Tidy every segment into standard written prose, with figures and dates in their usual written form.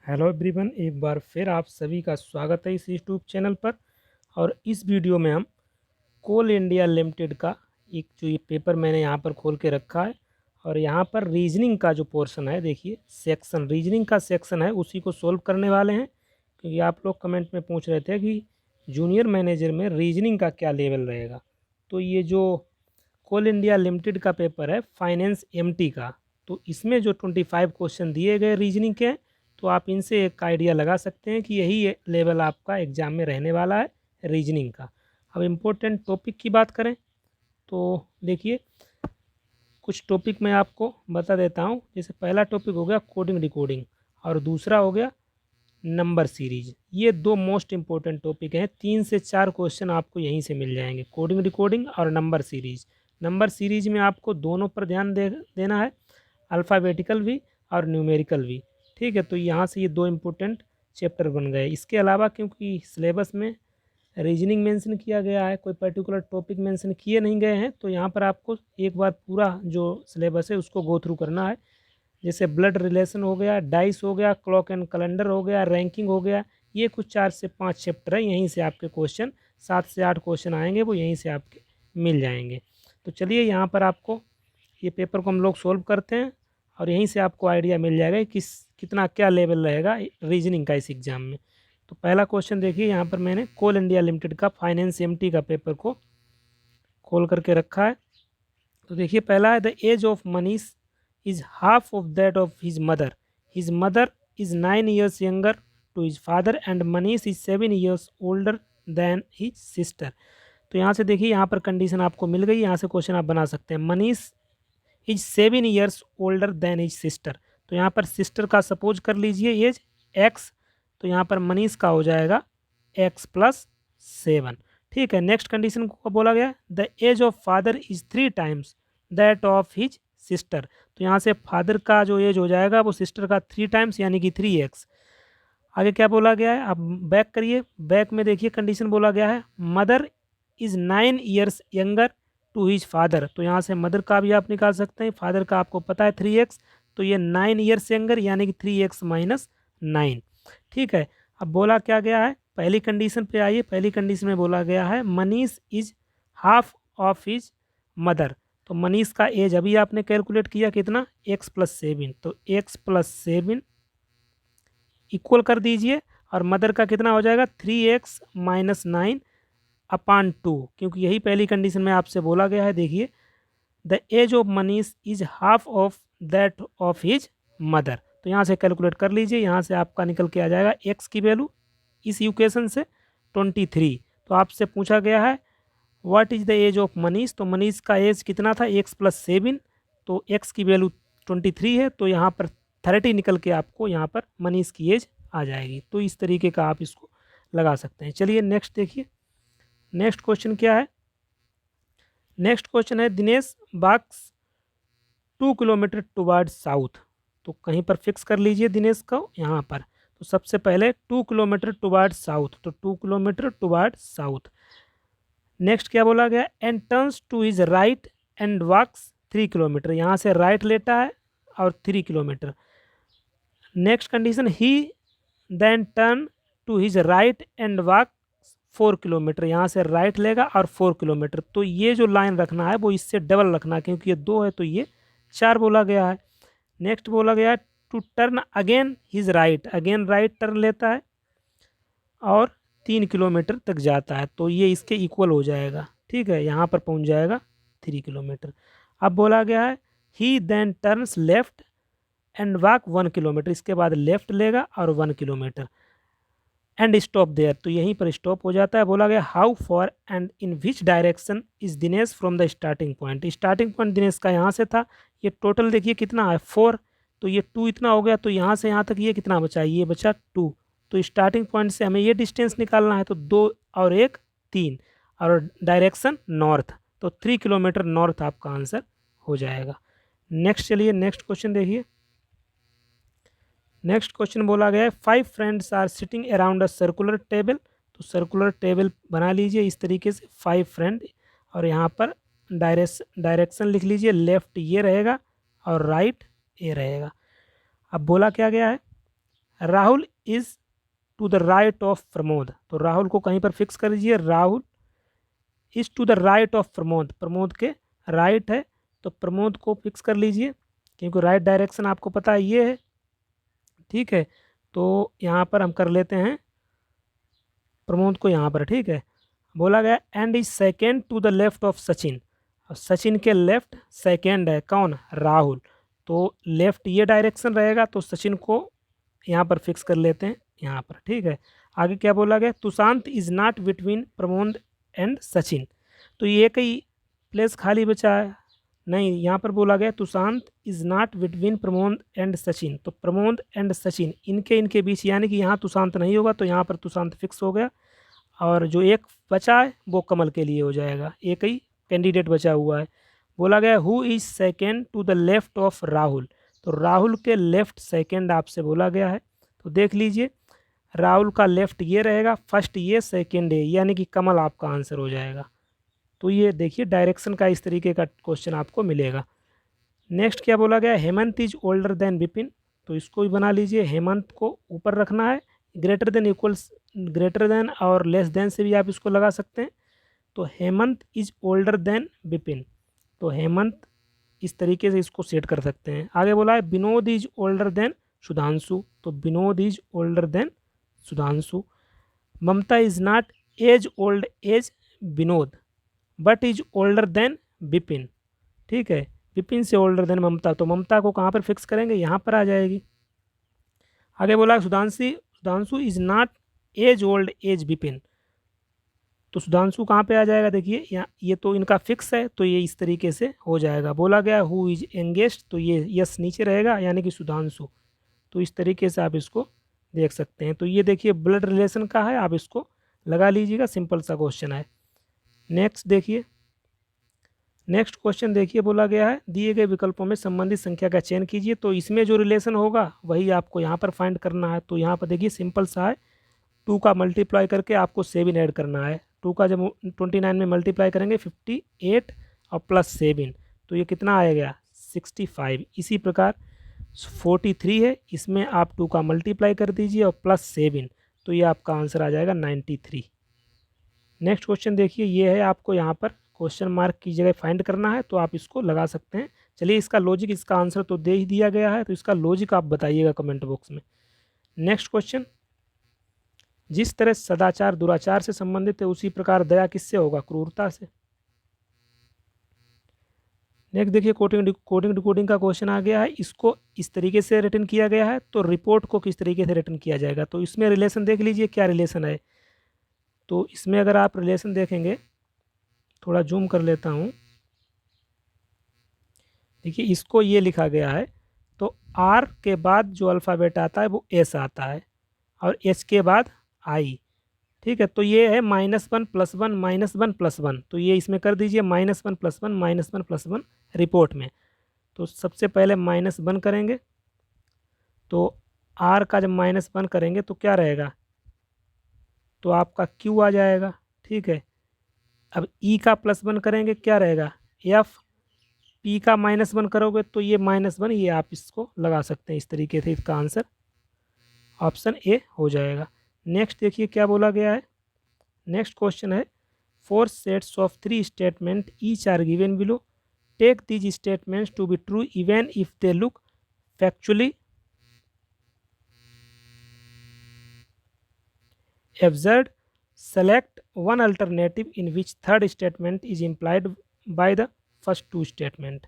Hello everyone, एक बार फिर आप सभी का स्वागत है इस यूट्यूब चैनल पर। और इस वीडियो में हम कोल इंडिया लिमिटेड का एक जो ये पेपर मैंने यहाँ पर खोल के रखा है और यहाँ पर रीजनिंग का जो पोर्शन है, देखिए सेक्शन रीजनिंग का सेक्शन है, उसी को सोल्व करने वाले हैं। क्योंकि आप लोग कमेंट में पूछ रहे थे कि जूनियर मैनेजर में रीजनिंग का क्या लेवल रहेगा। तो ये जो कोल इंडिया लिमिटेड का पेपर है फाइनेंस एमटी का, तो इसमें जो 25 क्वेश्चन दिए गए रीजनिंग के, तो आप इनसे एक आइडिया लगा सकते हैं कि यही लेवल आपका एग्ज़ाम में रहने वाला है रीजनिंग का। अब इम्पोर्टेंट टॉपिक की बात करें तो देखिए कुछ टॉपिक मैं आपको बता देता हूँ। जैसे पहला टॉपिक हो गया कोडिंग डिकोडिंग और दूसरा हो गया नंबर सीरीज। ये दो मोस्ट इंपॉर्टेंट टॉपिक हैं, 3 से 4 क्वेश्चन आपको यहीं से मिल जाएंगे, कोडिंग डिकोडिंग और नंबर सीरीज। नंबर सीरीज में आपको दोनों पर ध्यान देना है, अल्फ़ाबेटिकल भी और न्यूमेरिकल भी। ठीक है, तो यहाँ से ये दो इम्पोर्टेंट चैप्टर बन गए। इसके अलावा क्योंकि सिलेबस में रीजनिंग मेंशन किया गया है, कोई पर्टिकुलर टॉपिक मेंशन किए नहीं गए हैं, तो यहाँ पर आपको एक बार पूरा जो सिलेबस है उसको गो थ्रू करना है। जैसे ब्लड रिलेशन हो गया, डाइस हो गया, क्लॉक एंड कैलेंडर हो गया, रैंकिंग हो गया, ये कुछ 4 से 5 चैप्टर है। यहीं से आपके क्वेश्चन 7 से 8 क्वेश्चन आएंगे, वो यहीं से आपके मिल जाएंगे। तो चलिए यहाँ पर आपको ये पेपर को हम लोग सोल्व करते हैं और यहीं से आपको आइडिया मिल जाएगा कि कितना क्या लेवल रहेगा रीजनिंग का इस एग्ज़ाम में। तो पहला क्वेश्चन देखिए, यहाँ पर मैंने कोल इंडिया लिमिटेड का फाइनेंस एमटी का पेपर को खोल करके रखा है। तो देखिए पहला है, the age of Manish is half of that of his mother. His mother is 9 years younger to his father and Manish is 7 years older than his sister. तो यहाँ से देखिए, यहाँ पर कंडीशन आपको मिल गई, यहाँ से क्वेश्चन आप बना सकते हैं। Manish is 7 years older than his sister, तो यहाँ पर सिस्टर का सपोज कर लीजिए एज एक्स, तो यहाँ पर मनीष का हो जाएगा x+7। ठीक है, नेक्स्ट कंडीशन को बोला गया, the age of father is 3 times that of his sister. तो यहाँ से फादर का जो एज हो जाएगा वो सिस्टर का 3 times यानी कि 3x। आगे क्या बोला गया है, अब बैक करिए, बैक में देखिए कंडीशन बोला गया है, mother is 9 years younger to his father. तो यहाँ से मदर का भी आप निकाल सकते हैं, फादर का आपको पता है 3x, तो ये 9 years यंगर यानी कि 3x-9। ठीक है, अब बोला क्या गया है, पहली कंडीशन पे आइए। पहली कंडीशन में बोला गया है Manish is half of his mother. तो मनीष का एज अभी आपने कैलकुलेट किया कितना, x+7, तो x+7 इक्वल कर दीजिए और मदर का कितना हो जाएगा 3x-9/2, क्योंकि यही पहली कंडीशन में आपसे बोला गया है। देखिए, the age of Manish is half of that of his mother, तो यहाँ से कैलकुलेट कर लीजिए, यहाँ से आपका निकल के आ जाएगा x की वैल्यू इस इक्वेशन से 23। तो आपसे पूछा गया है what is the age of Manish, तो मनीष का एज कितना था x+7, तो x की वैल्यू 23 है, तो यहाँ पर 30 निकल के आपको यहाँ पर मनीष की एज आ जाएगी। तो इस तरीके का आप इसको लगा सकते हैं। चलिए नेक्स्ट देखिए, नेक्स्ट क्वेश्चन क्या है। नेक्स्ट क्वेश्चन है, Dinesh box 2 kilometre toward south. तो कहीं पर फिक्स कर लीजिए दिनेश को यहाँ पर। तो सबसे पहले 2 किलोमीटर टुवार्ड साउथ, तो 2 किलोमीटर टुवार्ड साउथ। नेक्स्ट क्या बोला गया, and turns to his right and walks 3 kilometre. यहाँ से राइट लेता है और 3 kilometre. Next condition, he then turn to his right and walk 4 kilometre. यहाँ से राइट लेगा और 4 किलोमीटर। तो ये जो लाइन रखना है वो इससे डबल रखना है, क्योंकि ये 2 है तो ये 4 बोला गया है। नेक्स्ट बोला गया to turn again his right, again right turn लेता है और 3 किलोमीटर तक जाता है, तो ये इसके इक्वल हो जाएगा। ठीक है, यहाँ पर पहुँच जाएगा 3 किलोमीटर। अब बोला गया है he then turns left and walk 1 kilometre, इसके बाद लेफ्ट लेगा और 1 किलोमीटर एंड स्टॉप देयर, तो यहीं पर स्टॉप हो जाता है। बोला गया how for and in which direction is Dinesh from the starting point. Starting point Dinesh का यहाँ से था, ये टोटल देखिए कितना है 4, तो ये 2 इतना हो गया, तो यहाँ से यहाँ तक ये कितना बचा, ये बचा 2। तो स्टार्टिंग पॉइंट से हमें ये डिस्टेंस निकालना है, तो 2 और 1 3, और डायरेक्शन नॉर्थ, तो 3 किलोमीटर नॉर्थ आपका आंसर हो जाएगा। नेक्स्ट चलिए, नेक्स्ट क्वेश्चन देखिए। नेक्स्ट क्वेश्चन बोला गया है 5 friends are sitting around a circular table. तो सर्कुलर टेबल बना लीजिए इस तरीके से, 5 फ्रेंड, और यहाँ पर डायरेक्शन लिख लीजिए, लेफ्ट ये रहेगा और राइट ये रहेगा। अब बोला क्या गया है, Rahul is to the right of Pramod, तो राहुल को कहीं पर फिक्स कर दीजिए, Rahul is to the right of Pramod, Pramod के राइट है तो प्रमोद को फिक्स कर लीजिए, क्योंकि राइट डायरेक्शन आपको पता है ये है, ठीक है। तो यहाँ पर हम कर लेते हैं प्रमोद को यहाँ पर, ठीक है। बोला गया and is second to the left of Sachin, और सचिन के लेफ्ट सेकेंड है कौन, राहुल, तो लेफ्ट ये डायरेक्शन रहेगा, तो सचिन को यहाँ पर फिक्स कर लेते हैं यहाँ पर, ठीक है। आगे क्या बोला गया, Tushant is not between Pramod and Sachin, तो ये कई प्लेस खाली बचा है, नहीं यहाँ पर बोला गया Tushant is not between Pramod and Sachin, तो प्रमोद एंड सचिन इनके बीच, यानी कि यहाँ तुषांत नहीं होगा, तो यहाँ पर तुषांत फिक्स हो गया, और जो एक बचा है वो कमल के लिए हो जाएगा, एक ही कैंडिडेट बचा हुआ है। बोला गया who is second to the left of Rahul, तो राहुल के लेफ्ट सेकेंड आपसे बोला गया है, तो देख लीजिए राहुल का लेफ्ट ये रहेगा, फर्स्ट ये, सेकेंड ये, यानी कि कमल आपका आंसर हो जाएगा। तो ये देखिए डायरेक्शन का इस तरीके का क्वेश्चन आपको मिलेगा। नेक्स्ट क्या बोला गया, Hemant is older than Vipin, तो इसको भी बना लीजिए, हेमंत को ऊपर रखना है, greater than equals, greater than और लेस देन से भी आप इसको लगा सकते हैं, तो Hemant is older than Vipin, तो हेमंत इस तरीके से इसको सेट कर सकते हैं। आगे बोला है Vinod is older than Sudhanshu, तो Vinod is older than Sudhanshu. Mamta is not as old as Vinod but is older than Vipin, ठीक है, विपिन से ओल्डर देन ममता, तो ममता को कहाँ पर फिक्स करेंगे, यहाँ पर आ जाएगी। आगे बोला Sudhanshu is not as old as Vipin, तो सुधांशु कहाँ पे आ जाएगा, देखिए यहाँ ये तो इनका फिक्स है, तो ये इस तरीके से हो जाएगा। बोला गया हु इज एंगेज्ड, तो ये यस नीचे रहेगा, यानी कि सुधांशु, तो इस तरीके से आप इसको देख सकते हैं। तो ये देखिए ब्लड रिलेशन का है, आप इसको लगा लीजिएगा, सिंपल सा क्वेश्चन है। नेक्स्ट देखिए, नेक्स्ट क्वेश्चन देखिए, बोला गया है दिए गए विकल्पों में संबंधित संख्या का चयन कीजिए, तो इसमें जो रिलेशन होगा वही आपको यहाँ पर फाइंड करना है। तो यहाँ पर देखिए सिंपल सा है, 2 का मल्टीप्लाई करके आपको 7 ऐड करना है, 2 का जब 29 में मल्टीप्लाई करेंगे 58 और प्लस 7, तो ये कितना आएगा 65। इसी प्रकार 43 है, इसमें आप 2 का मल्टीप्लाई कर दीजिए और प्लस 7, तो ये आपका आंसर आ जाएगा 93। नेक्स्ट क्वेश्चन देखिए, ये है आपको यहाँ पर क्वेश्चन मार्क की जगह फाइंड करना है, तो आप इसको लगा सकते हैं। चलिए इसका लॉजिक, इसका आंसर तो दे ही दिया गया है, तो इसका लॉजिक आप बताइएगा कमेंट बॉक्स में। नेक्स्ट क्वेश्चन, जिस तरह सदाचार दुराचार से संबंधित है उसी प्रकार दया किससे होगा, क्रूरता से। नेक्स्ट देखिए कोडिंग डिकोडिंग का क्वेश्चन आ गया है, इसको इस तरीके से रिटर्न किया गया है, तो रिपोर्ट को किस तरीके से रिटर्न किया जाएगा, तो इसमें रिलेशन देख लीजिए क्या रिलेशन है। तो इसमें अगर आप रिलेशन देखेंगे, थोड़ा जूम कर लेता हूँ, देखिए इसको ये लिखा गया है, तो आर के बाद जो अल्फ़ाबेट आता है वो एस आता है, और एच के बाद आई, ठीक है। तो ये है -1 + 1 -1 + 1, तो ये इसमें कर दीजिए -1 + 1 -1 + 1 रिपोर्ट में। तो सबसे पहले -1 करेंगे, तो आर का जब -1 करेंगे तो क्या रहेगा, तो आपका क्यू आ जाएगा, ठीक है। अब ई का +1 करेंगे, क्या रहेगा एफ, पी का -1 करोगे तो ये -1, ये आप इसको लगा सकते हैं इस तरीके से, इसका आंसर ऑप्शन ए हो जाएगा। नेक्स्ट देखिए क्या बोला गया है, नेक्स्ट क्वेश्चन है 4 sets of 3 statement each are given below, take these statements to be true even if they look factually absurd, select one alternative in which third statement is implied by the first 2 statement।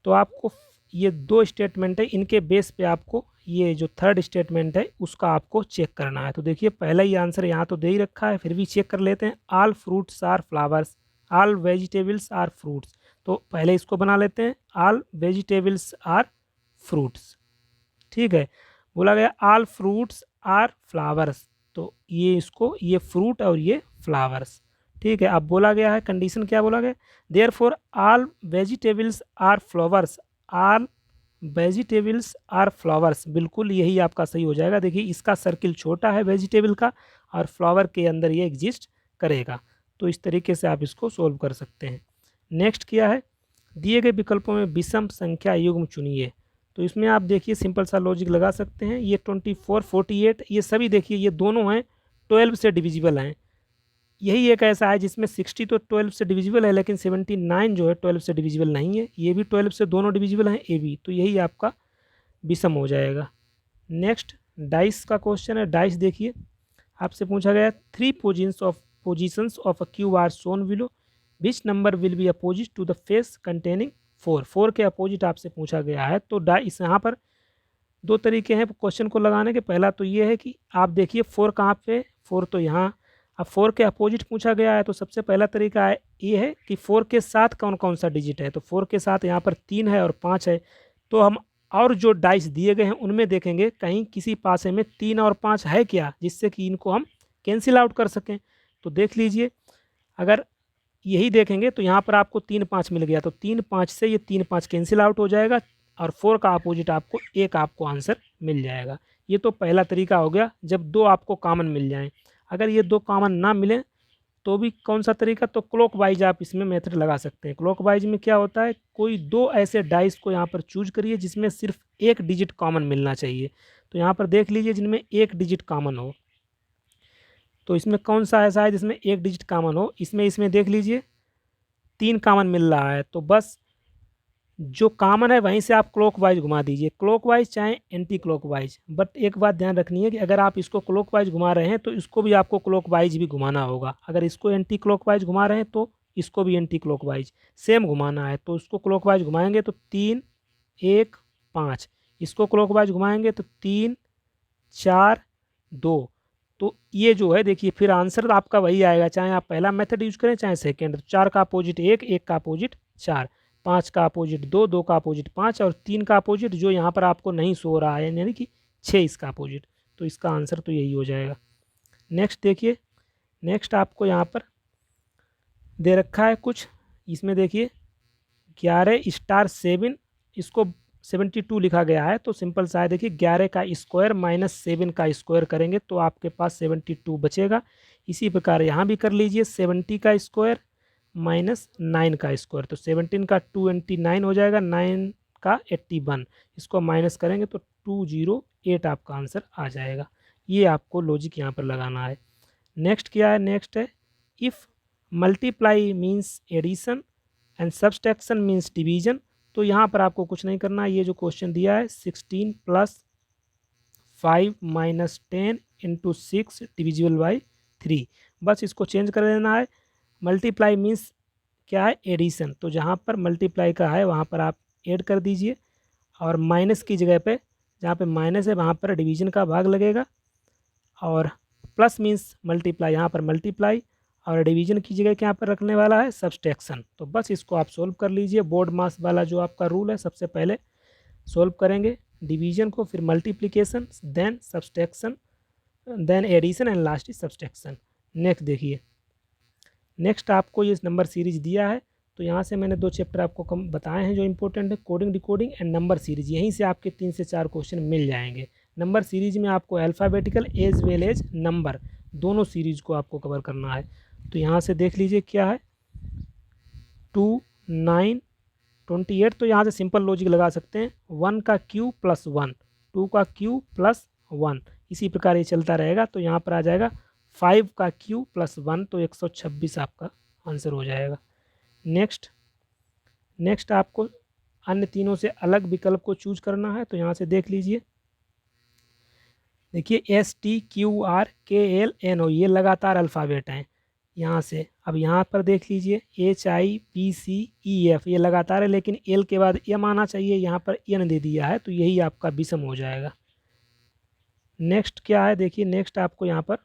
तो आपको ये 2 statement है, इनके base पे आपको ये जो third statement है उसका आपको चेक करना है। तो देखिए पहला ही आंसर यहाँ तो दे ही रखा है, फिर भी चेक कर लेते हैं। All fruits are flowers, all vegetables are fruits, तो पहले इसको बना लेते हैं, ऑल वेजिटेबल्स आर फ्रूट्स, ठीक है। बोला गया ऑल फ्रूट्स आर फ्लावर्स, तो ये इसको, ये फ्रूट और ये फ्लावर्स, ठीक है। अब बोला गया है कंडीशन क्या बोला गया, therefore all vegetables are flowers, all vegetables are flowers, बिल्कुल यही आपका सही हो जाएगा। देखिए इसका सर्किल छोटा है वेजिटेबल का, और फ्लावर के अंदर ये एग्जिस्ट करेगा, तो इस तरीके से आप इसको सोल्व कर सकते हैं। नेक्स्ट क्या है, दिए गए विकल्पों में विषम संख्या युग्म चुनिए, तो इसमें आप देखिए सिंपल सा लॉजिक लगा सकते हैं। ये 24, 48 ये सभी देखिए ये दोनों हैं 12 से डिविजिबल हैं। यही एक ऐसा है जिसमें 60 तो 12 से डिविजिबल है, लेकिन 79 जो है 12 से डिविजिबल नहीं है। ये भी 12 से दोनों डिविजिबल हैं, ए भी। तो यही आपका विषम हो जाएगा। नेक्स्ट डाइस का क्वेश्चन है। डाइस देखिए आपसे पूछा गया 3 positions of a cube are shown below, which number will be opposite to the face containing 4। 4 के अपोजिट आपसे पूछा गया है। तो डाइस यहाँ पर दो तरीके हैं क्वेश्चन को लगाने के। पहला तो ये है कि आप देखिए 4 कहाँ पे, 4 तो यहाँ। अब 4 के अपोजिट पूछा गया है तो सबसे पहला तरीका है ये है कि 4 के साथ कौन कौन सा डिजिट है। तो 4 के साथ यहाँ पर 3 है और 5 है। तो हम और जो डाइस दिए गए हैं उनमें देखेंगे कहीं किसी पासे में 3 और 5 है क्या, जिससे कि इनको हम कैंसिल आउट कर सकें। तो देख लीजिए अगर यही देखेंगे तो यहाँ पर आपको 3 5 मिल गया, तो 3 5 से ये 3 5 कैंसिल आउट हो जाएगा और 4 का अपोजिट आपको एक आपको आंसर मिल जाएगा। ये तो पहला तरीका हो गया जब दो आपको कॉमन मिल जाएं। अगर ये दो कॉमन ना मिलें तो भी कौन सा तरीका, तो क्लॉकवाइज आप इसमें मेथड लगा सकते हैं। क्लॉकवाइज में क्या होता है, कोई दो ऐसे डाइस को यहाँ पर चूज करिए जिसमें सिर्फ एक डिजिट कॉमन मिलना चाहिए। तो यहाँ पर देख लीजिए जिनमें एक डिजिट कॉमन हो। तो इसमें कौन सा ऐसा है जिसमें एक डिजिट कॉमन हो, इसमें देख लीजिए 3 कॉमन मिल रहा है। तो बस जो कॉमन है वहीं से आप क्लॉकवाइज घुमा दीजिए, क्लॉकवाइज चाहे एंटी क्लॉकवाइज। बट एक बात ध्यान रखनी है कि अगर आप इसको क्लॉकवाइज घुमा रहे हैं तो इसको भी आपको क्लॉकवाइज भी घुमाना होगा। अगर इसको एंटी क्लॉकवाइज घुमा रहे हैं तो इसको भी एंटी क्लॉकवाइज सेम घुमाना है। तो इसको क्लॉकवाइज घुमाएंगे तो 3 1 5, इसको क्लॉकवाइज घुमाएंगे तो 3 4 2। तो ये जो है देखिए फिर आंसर आपका वही आएगा, चाहे आप पहला मेथड यूज करें चाहे सेकेंड। तो 4 का अपोजिट 1, 1 का अपोजिट 4, 5 का अपोजिट 2, 2 का अपोजिट 5 और 3 का अपोजिट जो यहाँ पर आपको नहीं सो रहा है यानी कि 6 इसका अपोजिट। तो इसका आंसर तो यही हो जाएगा। नेक्स्ट देखिए, नेक्स्ट आपको यहाँ पर दे रखा है कुछ, इसमें देखिए 11 स्टार 7, इसको 72 लिखा गया है। तो सिंपल सा है देखिए 11 का स्क्वायर माइनस 7 का स्क्वायर करेंगे तो आपके पास 72 बचेगा। इसी प्रकार यहाँ भी कर लीजिए 70 का स्क्वायर माइनस 9 का स्क्वायर। तो 17 का 29 हो जाएगा, 9 का 81, इसको माइनस करेंगे तो 208 आपका आंसर आ जाएगा। ये आपको लॉजिक यहाँ पर लगाना है। नेक्स्ट क्या है, नेक्स्ट है if multiply means addition and subtraction means division. तो यहाँ पर आपको कुछ नहीं करना है। ये जो क्वेश्चन दिया है 16 + 5 - 10 × 6 डिविजिबल बाई 3, बस इसको चेंज कर देना है। मल्टीप्लाई मीन्स क्या है, एडिशन। तो जहाँ पर मल्टीप्लाई का है वहाँ पर आप ऐड कर दीजिए और माइनस की जगह पे जहाँ पे माइनस है वहाँ पर डिवीजन का भाग लगेगा। और प्लस मीन्स मल्टीप्लाई, यहाँ पर मल्टीप्लाई और डिवीजन की जगह क्या पर रखने वाला है, सब्सट्रैक्शन। तो बस इसको आप सोल्व कर लीजिए। बोर्ड मास वाला जो आपका रूल है, सबसे पहले सोल्व करेंगे डिवीजन को, फिर multiplication, then subtraction, then addition and last is subtraction. Next देखिए, नेक्स्ट आपको ये नंबर सीरीज दिया है। तो यहाँ से मैंने 2 चैप्टर आपको कम बताए हैं जो इंपॉर्टेंट है, coding decoding and number series. यहीं से आपके 3 से 4 क्वेश्चन मिल जाएंगे। नंबर सीरीज में आपको alphabetical as well as number दोनों सीरीज को आपको कवर करना है। तो यहाँ से देख लीजिए क्या है 2 9 28। तो यहाँ से सिंपल लॉजिक लगा सकते हैं 1 का क्यू + 1, 2 का क्यू + 1, इसी प्रकार ये चलता रहेगा। तो यहाँ पर आ जाएगा 5 का क्यू + 1, तो 126 आपका आंसर हो जाएगा। नेक्स्ट आपको अन्य तीनों से अलग विकल्प को चूज करना है। तो यहाँ से देख लीजिए, देखिए STQRKLNO ये लगातार अल्फ़ाबेट हैं यहाँ से। अब यहाँ पर देख लीजिए HIPCEF ये लगातार है, लेकिन एल के बाद एम आना चाहिए, यहाँ पर एन दे दिया है। तो यही आपका विषम हो जाएगा। नेक्स्ट क्या है, देखिए नेक्स्ट आपको यहाँ पर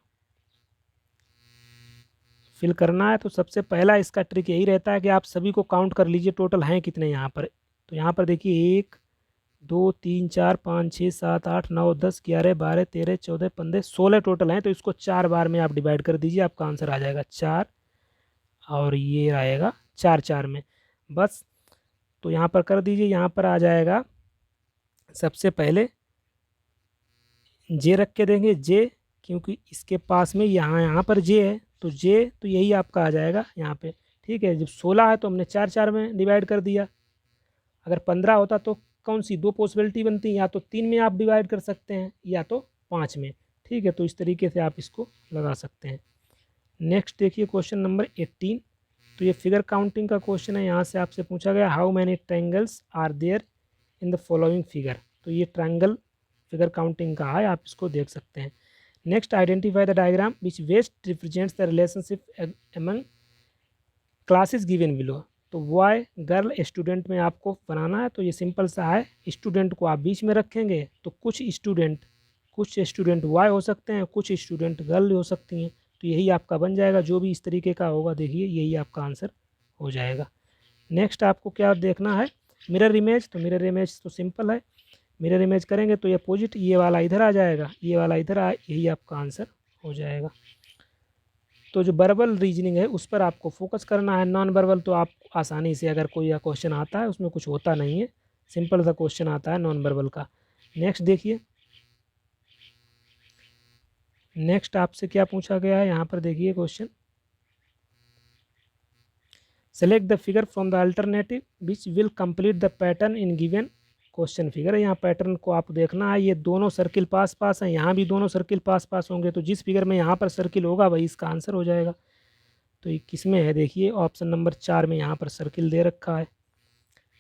फिल करना है। तो सबसे पहला इसका ट्रिक यही रहता है कि आप सभी को काउंट कर लीजिए टोटल हैं कितने यहाँ पर। तो यहाँ पर देखिए 1 2 3 4 5 6 7 8 9 10 11 12 13 14 15 16 टोटल हैं। तो इसको 4 बार में आप डिवाइड कर दीजिए, आपका आंसर आ जाएगा 4 और ये आएगा 4 4 में बस। तो यहाँ पर कर दीजिए, यहाँ पर आ जाएगा सबसे पहले जे रख के देंगे, जे क्योंकि इसके पास में यहाँ पर जे है तो जे, तो यही आपका आ जाएगा यहाँ पे। ठीक है, जब 16 है तो हमने 4 4 में डिवाइड कर दिया। अगर 15 होता तो कौन सी 2 पॉसिबिलिटी बनती है, या तो 3 में आप डिवाइड कर सकते हैं या तो 5 में। ठीक है, तो इस तरीके से आप इसको लगा सकते हैं। नेक्स्ट देखिए क्वेश्चन नंबर 18। तो ये फिगर काउंटिंग का क्वेश्चन है। यहाँ से आपसे पूछा गया how many triangles are there in the following figure. तो ये ट्रायंगल फिगर काउंटिंग का है, आप इसको देख सकते हैं। Next, identify the diagram which best represents the relationship among classes given below. तो बॉय गर्ल स्टूडेंट में आपको बनाना है। तो ये सिंपल सा है, स्टूडेंट को आप बीच में रखेंगे तो कुछ स्टूडेंट बॉय हो सकते हैं, कुछ स्टूडेंट गर्ल हो सकती हैं। तो यही आपका बन जाएगा, जो भी इस तरीके का होगा देखिए यही आपका आंसर हो जाएगा। नेक्स्ट आपको क्या देखना है, मिरर इमेज। तो मिरर इमेज तो सिंपल है, मिरर इमेज करेंगे तो ये अपोजिट, ये वाला इधर आ जाएगा, ये वाला इधर आ, यही आपका आंसर हो जाएगा। तो जो वर्बल रीजनिंग है उस पर आपको फोकस करना है। नॉन वर्बल तो आप आसानी से, अगर कोई क्वेश्चन आता है उसमें कुछ होता नहीं है, सिंपल सा क्वेश्चन आता है नॉन वर्बल का। नेक्स्ट देखिए, नेक्स्ट आपसे क्या पूछा गया है यहाँ पर देखिए question, select the figure from the alternative which will complete the pattern in given question figure. यहाँ पैटर्न को आप देखना है, ये दोनों सर्किल पास पास हैं, यहाँ भी दोनों सर्किल पास पास होंगे, तो जिस फिगर में यहाँ पर सर्किल होगा वही इसका आंसर हो जाएगा। तो ये किस में है देखिए, ऑप्शन नंबर 4 में यहाँ पर सर्किल दे रखा है।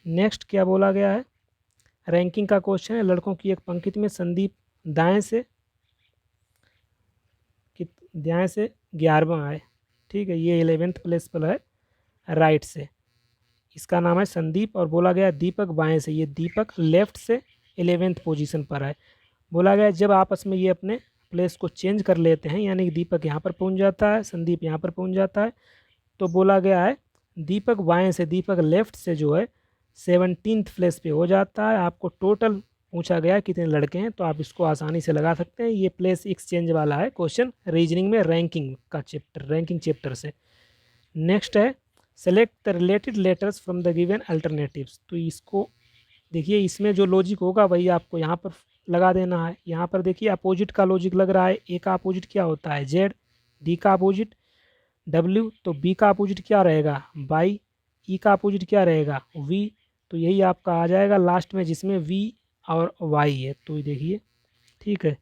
नेक्स्ट क्या बोला गया है, रैंकिंग का क्वेश्चन है। लड़कों की एक पंक्ति में संदीप दाएं से 11वां आए। ठीक है, ये 11th प्लेस पर है राइट से, इसका नाम है संदीप। और बोला गया दीपक बाएं से, ये दीपक लेफ्ट से 11th पोजीशन पर है। बोला गया जब आपस में ये अपने प्लेस को चेंज कर लेते हैं, यानी कि दीपक यहाँ पर पहुँच जाता है, संदीप यहाँ पर पहुँच जाता है, तो बोला गया है दीपक बाएं से, दीपक लेफ्ट से जो है 17th प्लेस पे हो जाता है। आपको टोटल पूछा गया है कितने लड़के हैं, तो आप इसको आसानी से लगा सकते हैं। ये प्लेस एक्सचेंज वाला है क्वेश्चन रीजनिंग में, रैंकिंग का चैप्टर, रैंकिंग चैप्टर से। नेक्स्ट है select the related letters from the given alternatives. तो इसको देखिए, इसमें जो लॉजिक होगा वही आपको यहाँ पर लगा देना है। यहाँ पर देखिए अपोजिट का लॉजिक लग रहा है, ए का अपोजिट क्या होता है जेड, डी का अपोजिट डब्ल्यू, तो बी का अपोजिट क्या रहेगा बाई, ई का अपोजिट क्या रहेगा वी, तो यही आपका आ जाएगा लास्ट में जिसमें वी और वाई है। तो ये देखिए, ठीक है।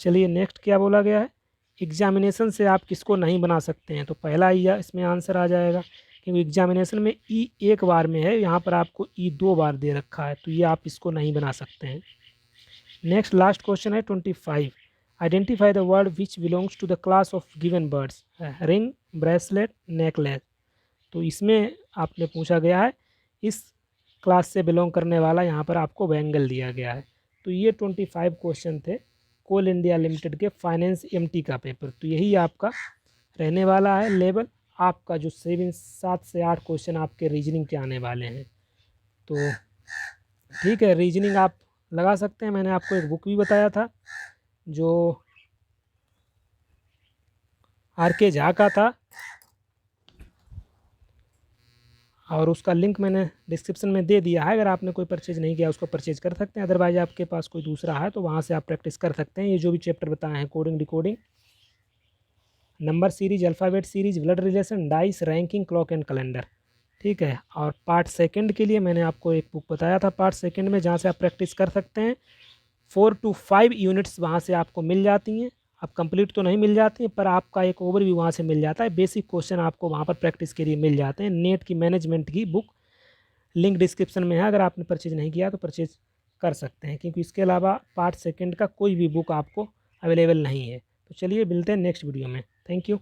चलिए नेक्स्ट क्या बोला गया है, एग्जामिनेशन से आप किसको नहीं बना सकते हैं। तो पहला ही इसमें आंसर आ जाएगा, क्योंकि एग्जामिनेशन में ई एक बार में है, यहाँ पर आपको ई 2 बार दे रखा है, तो ये आप इसको नहीं बना सकते हैं। नेक्स्ट लास्ट क्वेश्चन है 25, identify the word which belongs to the class of given birds, ring, bracelet, necklace. तो इसमें आपने पूछा गया है इस क्लास से बिलोंग करने वाला, यहाँ पर आपको बैंगल दिया गया है। तो ये 25 क्वेश्चन थे कोल इंडिया लिमिटेड के फाइनेंस एमटी का पेपर। तो यही आपका रहने वाला है लेवल आपका, जो 7 से 8 क्वेश्चन आपके रीजनिंग के आने वाले हैं। तो ठीक है, रीजनिंग आप लगा सकते हैं। मैंने आपको एक बुक भी बताया था जो आर.के. झा का था, और उसका लिंक मैंने डिस्क्रिप्शन में दे दिया है। अगर आपने कोई परचेज नहीं किया उसको परचेज कर सकते हैं, अदरवाइज आपके पास कोई दूसरा है तो वहाँ से आप प्रैक्टिस कर सकते हैं। ये जो भी चैप्टर बताए हैं, coding, decoding, number series, alphabet series, blood relation, dice, ranking, clock and calendar, ठीक है। और पार्ट सेकंड के लिए मैंने आपको एक बुक बताया था पार्ट सेकंड में, जहाँ से आप प्रैक्टिस कर सकते हैं। 4 to 5 यूनिट्स वहाँ से आपको मिल जाती हैं। अब कंप्लीट तो नहीं मिल जाती हैं, पर आपका एक ओवरव्यू वहाँ से मिल जाता है। बेसिक क्वेश्चन आपको वहाँ पर प्रैक्टिस के लिए मिल जाते हैं। नेट की मैनेजमेंट की बुक लिंक डिस्क्रिप्शन में है, अगर आपने परचेज नहीं किया तो परचेज कर सकते हैं, क्योंकि इसके अलावा पार्ट सेकंड का कोई भी बुक आपको अवेलेबल नहीं है। तो चलिए मिलते हैं नेक्स्ट वीडियो में। Thank you.